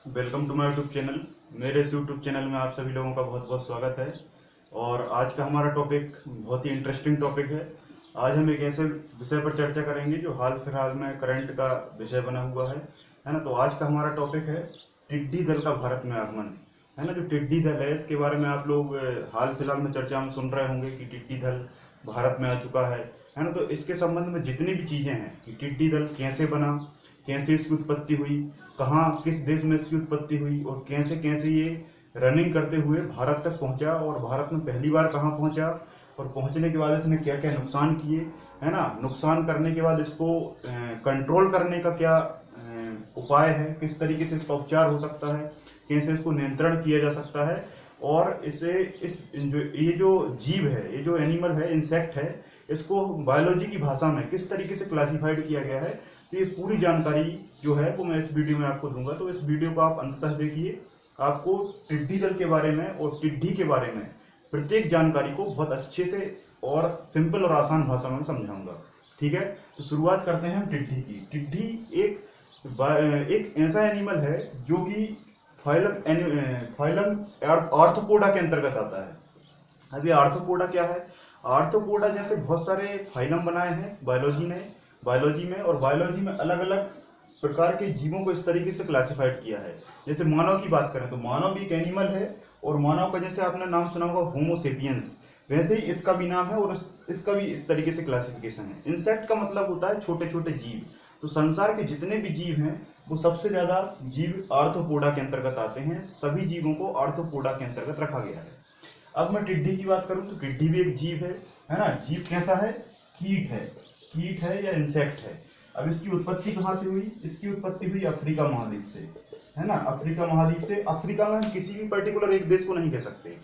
Welcome to my YouTube channel. मेरे इस YouTube channel में आप सभी लोगों का बहुत बहुत स्वागत है। और आज का हमारा टॉपिक बहुत ही इंटरेस्टिंग टॉपिक है। आज हम एक ऐसे विषय पर चर्चा करेंगे जो हाल फिलहाल में करंट का विषय बना हुआ है ना। तो आज का हमारा टॉपिक है टिड्डी दल का भारत में आगमन, है ना। जो टिड्डी दल है इसके बारे में आप लोग हाल फिलहाल में चर्चा में सुन रहे होंगे कि टिड्डी दल भारत में आ चुका है ना। तो इसके संबंध में जितनी भी चीज़ें हैं कि टिड्डी दल कैसे बना, कैसे इसकी उत्पत्ति हुई, कहाँ किस देश में इसकी उत्पत्ति हुई और कैसे कैसे ये रनिंग करते हुए भारत तक पहुंचा और भारत में पहली बार कहाँ पहुंचा और पहुंचने के बाद इसने क्या क्या नुकसान किए, है ना। नुकसान करने के बाद इसको कंट्रोल करने का क्या उपाय है, किस तरीके से इसका उपचार हो सकता है, कैसे इसको नियंत्रण किया जा सकता है। और इसे इस जो जीव है, ये जो एनिमल है, इंसेक्ट है, इसको बायोलॉजी की भाषा में किस तरीके से क्लासिफाइड किया गया है, तो ये पूरी जानकारी जो है वो मैं इस वीडियो में आपको दूंगा। तो इस वीडियो को आप अंततः देखिए। आपको टिड्डी दल के बारे में और टिड्डी के बारे में प्रत्येक जानकारी को बहुत अच्छे से और सिंपल और आसान भाषा में समझाऊंगा। ठीक है, तो शुरुआत करते हैं हम टिड्डी की। टिड्डी एक ऐसा एनिमल है जो कि फाइलम आर्थ्रोपोडा के अंतर्गत आता है। अब ये आर्थ्रोपोडा क्या है? आर्थ्रोपोडा जैसे बहुत सारे फाइलम बनाए हैं बायोलॉजी में, और बायोलॉजी में अलग अलग प्रकार के जीवों को इस तरीके से क्लासिफाइड किया है। जैसे मानव की बात करें तो मानव भी एक एनिमल है, और मानव का जैसे आपने नाम सुना होगा होमोसेपियंस, वैसे ही इसका भी नाम है और इसका भी इस तरीके से क्लासिफिकेशन है। इंसेक्ट का मतलब होता है छोटे छोटे जीव। तो संसार के जितने भी जीव हैं वो सबसे ज्यादा जीव आर्थ्रोपोडा के अंतर्गत आते हैं। सभी जीवों को आर्थ्रोपोडा के अंतर्गत रखा गया है। अब मैं टिड्डी की बात करूं तो टिड्डी भी एक जीव है ना। जीव कैसा है? कीट है या इंसेक्ट है। अब इसकी उत्पत्ति कहाँ से हुई? इसकी उत्पत्ति हुई अफ्रीका महाद्वीप से, है ना। अफ्रीका महाद्वीप से। अफ्रीका में हम किसी भी पर्टिकुलर एक देश को नहीं कह सकते,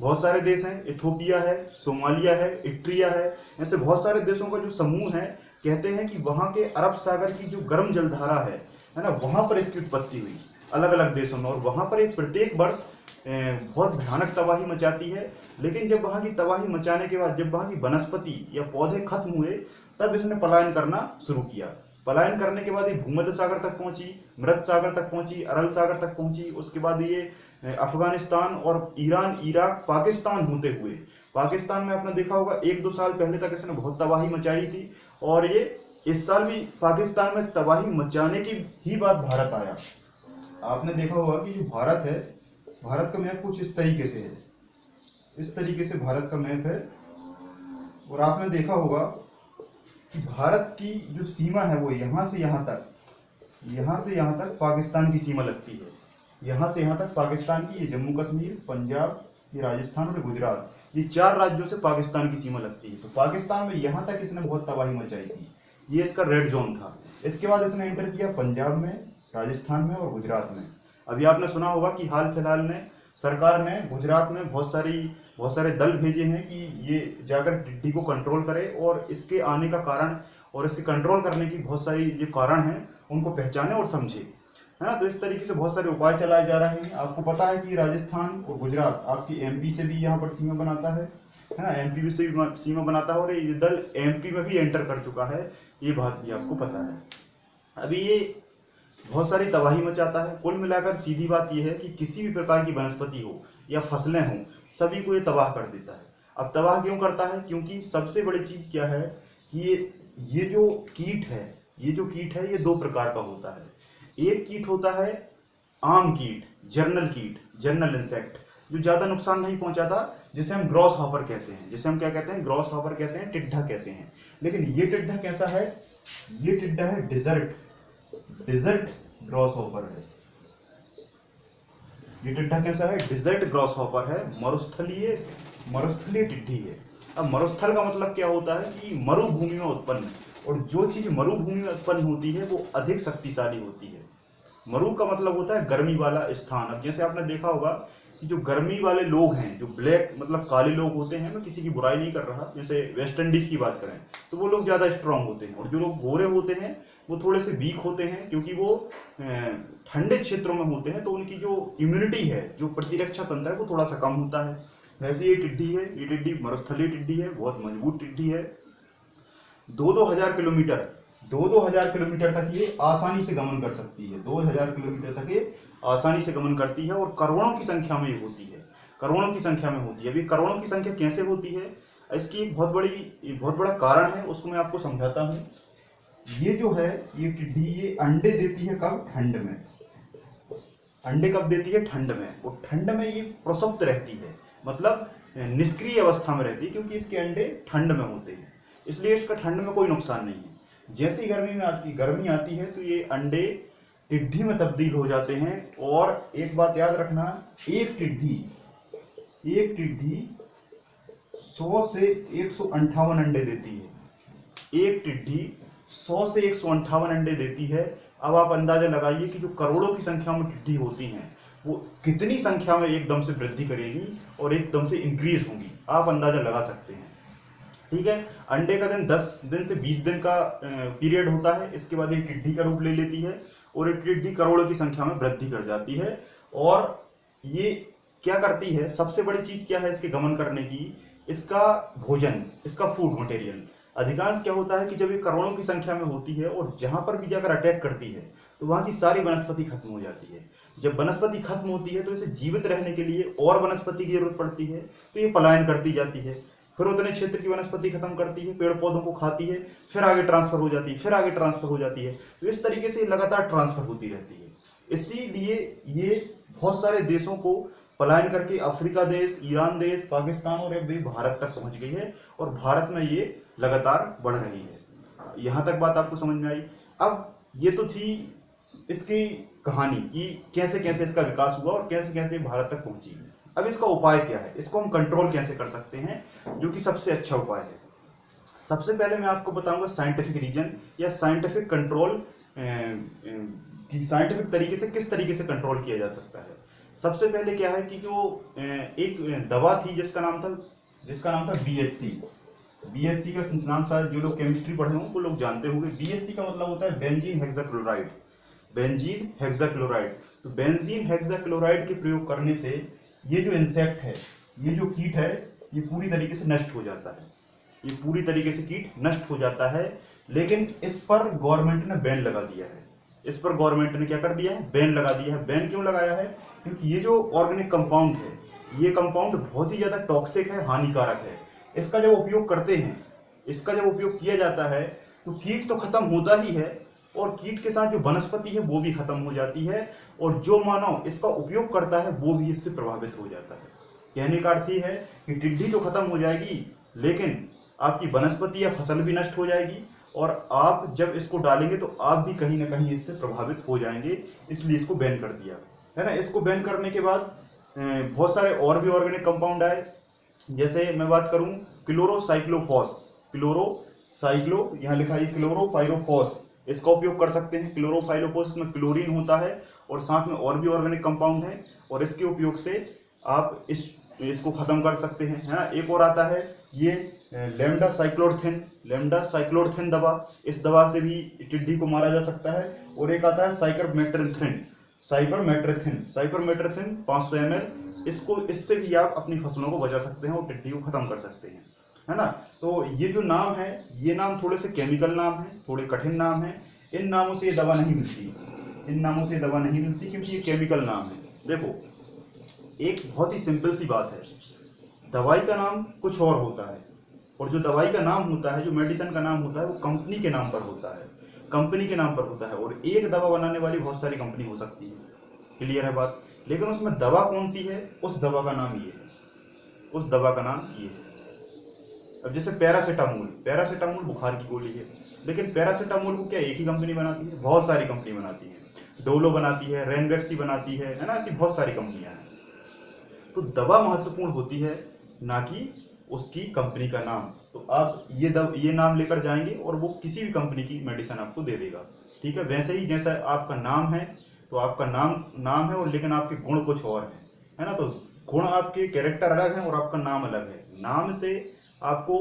बहुत सारे देश हैं। इथोपिया है, सोमालिया है, इट्रिया है, ऐसे बहुत सारे देशों का जो समूह है। कहते हैं कि वहाँ के अरब सागर की जो गर्म जलधारा है ना, वहाँ पर इसकी उत्पत्ति हुई अलग अलग देशों में। और वहाँ पर एक प्रत्येक वर्ष बहुत भयानक तबाही मचाती है। लेकिन जब वहाँ की तबाही मचाने के बाद जब वहाँ की वनस्पति या पौधे खत्म हुए, तब इसने पलायन करना शुरू किया। पलायन करने के बाद ये भूमध्य सागर तक पहुंची, मृत सागर तक पहुंची, अरल सागर तक पहुंची। उसके बाद ये अफगानिस्तान और ईरान, इराक, पाकिस्तान होते हुए, पाकिस्तान में आपने देखा होगा 1-2 साल पहले तक इसने बहुत तबाही मचाई थी। और ये इस साल भी पाकिस्तान में तबाही मचाने की ही बात भारत आया। आपने देखा होगा कि जो भारत है, भारत का मैप कुछ इस तरीके से है। इस तरीके से भारत का मैप है। और आपने देखा होगा कि भारत की जो सीमा है वो यहाँ से यहाँ तक पाकिस्तान की सीमा लगती है। यहाँ से यहाँ तक पाकिस्तान की, ये जम्मू कश्मीर, पंजाब, ये राजस्थान और गुजरात, ये 4 राज्यों से पाकिस्तान की सीमा लगती है। तो पाकिस्तान में यहाँ तक इसने बहुत तबाही मचाई थी। ये इसका रेड जोन था। इसके बाद इसने एंटर किया पंजाब में, राजस्थान में और गुजरात में। अभी आपने सुना होगा कि हाल फिलहाल में सरकार ने गुजरात में बहुत सारे दल भेजे हैं कि ये जाकर टिड्डी को कंट्रोल करे और इसके आने का कारण और इसके कंट्रोल करने की बहुत सारी जो कारण हैं उनको पहचाने और समझे, है ना। तो इस तरीके से बहुत सारे उपाय चलाए जा रहे हैं। आपको पता है कि राजस्थान और गुजरात आपकी एमपी से भी यहाँ पर सीमा बनाता है ना। एमपी भी से भी सीमा बनाता है और ये दल एमपी में भी एंटर कर चुका है, ये बात भी आपको पता है। अभी ये बहुत सारी तबाही मचाता है। कुल मिलाकर सीधी बात यह है कि किसी भी प्रकार की वनस्पति हो या फसलें हों, सभी को ये तबाह कर देता है। अब तबाह क्यों करता है? क्योंकि सबसे बड़ी चीज क्या है कि ये जो कीट है ये 2 प्रकार का होता है। एक कीट होता है आम कीट, जर्नल इंसेक्ट, जो ज्यादा नुकसान नहीं पहुंचाता, जिसे हम ग्रॉस हॉपर कहते हैं, ग्रॉस हॉपर कहते हैं, टिड्डा कहते हैं। लेकिन ये टिड्डा कैसा है? ये टिड्डा है डिजर्ट ग्रॉस हॉपर है। ये टिड्डा कैसा है? डिजर्ट ग्रॉस हॉपर है, मरुस्थलीय टिड्डी है। अब मरुस्थल का मतलब क्या होता है कि मरुभूमि में उत्पन्न, और जो चीज मरुभूमि में उत्पन्न होती है वो अधिक शक्तिशाली होती है। मरु का मतलब होता है गर्मी वाला स्थान। अब जैसे आपने देखा होगा कि जो गर्मी वाले लोग हैं, जो ब्लैक मतलब काले लोग होते हैं, मैं किसी की बुराई नहीं कर रहा, जैसे वेस्ट इंडीज की बात करें तो वो लोग ज़्यादा स्ट्रांग होते हैं, और जो लोग गोरे होते हैं वो थोड़े से वीक होते हैं, क्योंकि वो ठंडे क्षेत्रों में होते हैं, तो उनकी जो इम्यूनिटी है, जो प्रतिरक्षा तंत्र है, वो थोड़ा सा कम होता है। वैसे ये टिड्डी है, ये टिड्डी मरुस्थलीय टिड्डी है, बहुत मजबूत टिड्डी है। 2-2 हजार किलोमीटर दो हजार किलोमीटर तक ये आसानी से गमन कर सकती है। 2000 किलोमीटर तक ये आसानी से गमन करती है और करोड़ों की संख्या में ये होती है, करोड़ों की संख्या में होती है। अभी करोड़ों की संख्या कैसे होती है, इसकी एक बहुत बड़ा कारण है, उसको मैं आपको समझाता हूँ। ये जो है ये टिड्डी ये अंडे देती है कब, ठंड में। अंडे कब देती है, ठंड में। और ठंड में ये प्रसुप्त रहती है, मतलब निष्क्रिय अवस्था में रहती है, क्योंकि इसके अंडे ठंड में होते हैं, इसलिए इसका ठंड में कोई नुकसान नहीं है। जैसे ही गर्मी आती है तो ये अंडे टिड्डी में तब्दील हो जाते हैं। और एक बात याद रखना, एक टिड्डी 100 से 158 अंडे देती है। एक टिड्डी 100 से 158 अंडे देती है। अब आप अंदाजा लगाइए कि जो करोड़ों की संख्या में टिड्डी होती हैं वो कितनी संख्या में एकदम से वृद्धि करेगी और एकदम से इंक्रीज होंगी, आप अंदाजा लगा सकते हैं। ठीक है, अंडे का दिन 10 दिन से 20 दिन का पीरियड होता है। इसके बाद ये टिड्डी का रूप ले लेती है और ये टिड्डी करोड़ों की संख्या में वृद्धि कर जाती है। और ये क्या करती है, सबसे बड़ी चीज क्या है इसके गमन करने की, इसका भोजन, इसका फूड मटेरियल। अधिकांश क्या होता है कि जब ये करोड़ों की संख्या में होती है और जहां पर भी जाकर अटैक करती है तो वहां की सारी वनस्पति खत्म हो जाती है। जब वनस्पति खत्म होती है तो इसे जीवित रहने के लिए और वनस्पति की जरूरत पड़ती है, तो ये पलायन करती जाती है, फिर उतने क्षेत्र की वनस्पति खत्म करती है, पेड़ पौधों को खाती है, फिर आगे ट्रांसफर हो जाती है, फिर आगे ट्रांसफर हो जाती है। तो इस तरीके से लगातार ट्रांसफर होती रहती है। इसीलिए ये बहुत सारे देशों को पलायन करके अफ्रीका देश, ईरान देश, पाकिस्तान और अब भारत तक पहुंच गई है और भारत में ये लगातार बढ़ रही है। यहां तक बात आपको समझ में आई। अब ये तो थी इसकी कहानी कि कैसे कैसे इसका विकास हुआ और कैसे कैसे भारत तक पहुंची। अब इसका उपाय क्या है, इसको हम कंट्रोल कैसे कर सकते हैं, जो कि सबसे अच्छा उपाय है। सबसे पहले मैं आपको बताऊंगा साइंटिफिक रीजन या साइंटिफिक कंट्रोल, कि साइंटिफिक तरीके से किस तरीके से कंट्रोल किया जा सकता है। सबसे पहले क्या है कि जो एक दवा थी जिसका नाम था बीएससी का नाम शायद जो लोग केमिस्ट्री पढ़े हों वो लोग जानते होंगे। बीएससी का मतलब होता है बेंजीन हेक्साक्लोराइड। तो बेंजीन हेक्साक्लोराइड के प्रयोग करने से ये जो इंसेक्ट है, ये जो कीट है, ये पूरी तरीके से नष्ट हो जाता है। ये पूरी तरीके से कीट नष्ट हो जाता है। लेकिन इस पर गवर्नमेंट ने बैन लगा दिया है। इस पर गवर्नमेंट ने क्या कर दिया है, बैन लगा दिया है। बैन क्यों लगाया है, क्योंकि ये जो ऑर्गेनिक कंपाउंड है, ये कंपाउंड बहुत ही ज्यादा टॉक्सिक है, हानिकारक है। इसका जब उपयोग करते हैं, इसका जब उपयोग किया जाता है तो कीट तो खत्म होता ही है और कीट के साथ जो वनस्पति है वो भी खत्म हो जाती है और जो मानव इसका उपयोग करता है वो भी इससे प्रभावित हो जाता है। कहने का अर्थ ये है कि टिड्डी तो खत्म हो जाएगी लेकिन आपकी वनस्पति या फसल भी नष्ट हो जाएगी और आप जब इसको डालेंगे तो आप भी कहीं ना कहीं इससे प्रभावित हो जाएंगे। इसलिए इसको बैन कर दिया है ना। इसको बैन करने के बाद बहुत सारे और भी ऑर्गेनिक कंपाउंड आए। जैसे मैं बात करूं यहाँ लिखा है क्लोरोफाइरोफॉस, इसका उपयोग कर सकते हैं। क्लोरोफाइरोफॉस में क्लोरीन होता है और साथ में और भी ऑर्गेनिक कंपाउंड है और इसके उपयोग से आप इसको खत्म कर सकते हैं, है ना। एक और आता है ये लैम्डा साइक्लोरथिन दवा, इस दवा से भी टिड्डी को मारा जा सकता है। और एक आता है साइपरमेट्रिथिन 500 ml, इससे भी आप अपनी फसलों को बचा सकते हैं और टिड्डी को खत्म कर सकते हैं, है ना। तो ये जो नाम है, ये नाम थोड़े से केमिकल नाम है, थोड़े कठिन नाम है। इन नामों से ये दवा नहीं मिलती, क्योंकि ये केमिकल नाम है। देखो, एक बहुत ही सिंपल सी बात है, दवाई का नाम कुछ और होता है और जो दवाई का नाम होता है, जो मेडिसिन का नाम होता है, वो कंपनी के नाम पर होता है। और एक दवा बनाने वाली बहुत सारी कंपनी हो सकती है, क्लियर है बात। लेकिन उसमें दवा कौन सी है, उस दवा का नाम ये है। अब जैसे पैरासीटामोल बुखार की गोली है, लेकिन पैरासीटामोल को क्या एक ही कंपनी बनाती है, बहुत सारी कंपनी बनाती है। डोलो बनाती है, रेनवेक्सी बनाती है ना, ऐसी बहुत सारी कंपनियां हैं। तो दवा महत्वपूर्ण होती है, ना कि उसकी कंपनी का नाम। तो आप ये नाम लेकर जाएंगे और वो किसी भी कंपनी की मेडिसिन आपको दे देगा, ठीक है। वैसे ही जैसा आपका नाम है, तो आपका नाम है और लेकिन आपके गुण कुछ और है ना। तो गुण आपके कैरेक्टर अलग है और आपका नाम अलग है। नाम से आपको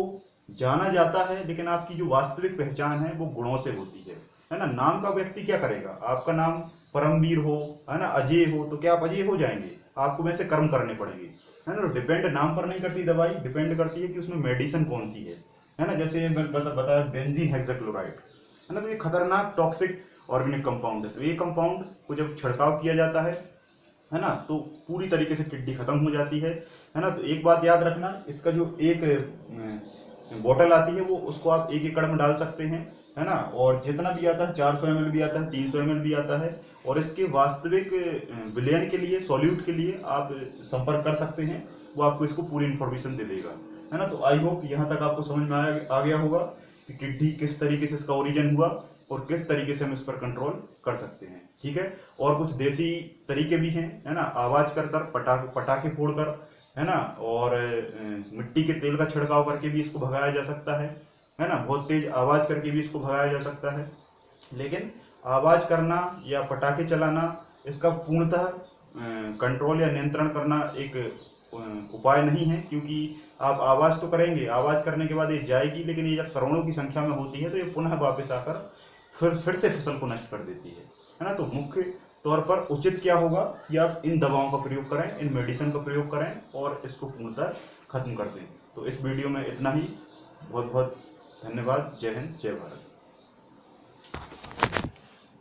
जाना जाता है, लेकिन आपकी जो वास्तविक पहचान है वो गुणों से होती है ना। नाम का व्यक्ति क्या करेगा, आपका नाम परमवीर हो, है ना, अजय हो, तो क्या आप अजय हो जाएंगे, आपको वैसे कर्म करने पड़ेंगे, है ना। डिपेंड नाम पर नहीं करती दवाई, डिपेंड करती है कि उसमें मेडिसिन कौन सी है ना। जैसे बताया बेंजीन हेक्साक्लोराइड, है ना। तो ये खतरनाक टॉक्सिक ऑर्गेनिक कंपाउंड है। तो ये कंपाउंड को जब छिड़काव किया जाता है ना, तो पूरी तरीके से टिड्डी खत्म हो जाती है ना। तो एक बात याद रखना, इसका जो एक बोतल आती है वो उसको आप 1 एकड़ में डाल सकते हैं, है ना। और जितना भी आता है 400 ml भी आता है, 300 ml भी आता है। और इसके वास्तविक विलयन के लिए, सॉल्यूट के लिए आप संपर्क कर सकते हैं, वो आपको इसको पूरी इन्फॉर्मेशन दे देगा, है ना। तो आई होप यहाँ तक आपको समझ में आ गया होगा कि टिड्डी किस तरीके से इसका ओरिजिन हुआ और किस तरीके से हम इस पर कंट्रोल कर सकते हैं, ठीक है। और कुछ देसी तरीके भी हैं, है ना। आवाज कर कर, पटाखे फोड़ कर, है ना, और मिट्टी के तेल का छिड़काव करके भी इसको भगाया जा सकता है ना। बहुत तेज आवाज करके भी इसको भगाया जा सकता है। लेकिन आवाज करना या पटाखे चलाना, इसका पूर्णतः कंट्रोल या नियंत्रण करना एक उपाय नहीं है, क्योंकि आप आवाज तो करेंगे, आवाज करने के बाद ये जाएगी, लेकिन ये जब करोड़ों की संख्या में होती है तो ये पुनः वापस आकर फिर से फसल को नष्ट कर देती है ना। तो मुख्य तौर पर उचित क्या होगा कि आप इन दवाओं का प्रयोग करें, इन मेडिसिन का प्रयोग करें और इसको पूर्णतः खत्म कर दें। तो इस वीडियो में इतना ही। बहुत बहुत धन्यवाद। जय हिंद, जय भारत।